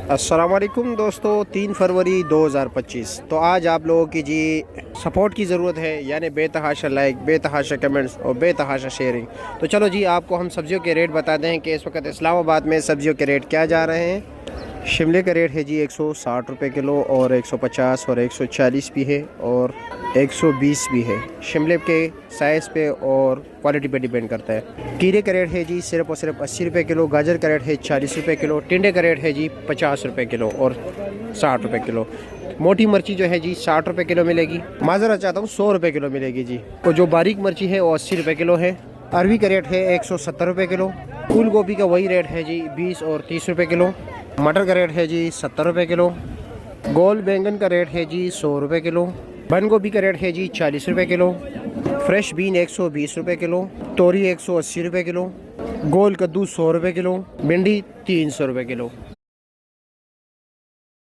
अस्सलाम वालेकुम दोस्तों, 3 फरवरी 2025। तो आज आप लोगों की जी सपोर्ट की ज़रूरत है, यानी बेतहाशा लाइक, बेतहाशा कमेंट्स और बेतहाशा शेयरिंग। तो चलो जी, आपको हम सब्जियों के रेट बता दें कि इस वक्त इस्लामाबाद में सब्जियों के रेट क्या जा रहे हैं। शिमले का रेट है जी 160 रुपये किलो और 150 और 140 भी है और 120 भी है। शिमले के साइज़ पे और क्वालिटी पे डिपेंड करता है। कीरे का रेट है जी सिर्फ और सिर्फ 80 रुपये किलो। गाजर का रेट है 40 रुपये किलो। टिंडे का रेट है जी 50 रुपये किलो और 60 रुपये किलो। मोटी मिर्ची जो है जी 60 रुपये किलो मिलेगी। माजरा चाहता हूँ 100 रुपये किलो मिलेगी जी। और जो बारीक मिर्ची है वो 80 रुपये किलो है। अरवी का रेट है 170 रुपये किलो। फूल गोभी का वही रेट है जी 20 और 30 रुपये किलो। मटर का रेट है जी 70 रुपये किलो। गोल बैंगन का रेट है जी 100 रुपये किलो। बंद गोभी का रेट है जी 40 रुपये किलो। फ्रेश बीन 120 रुपये किलो। तोरी 180 रुपये किलो। गोल कद्दू 100 रुपये किलो। भिंडी 300 रुपये किलो।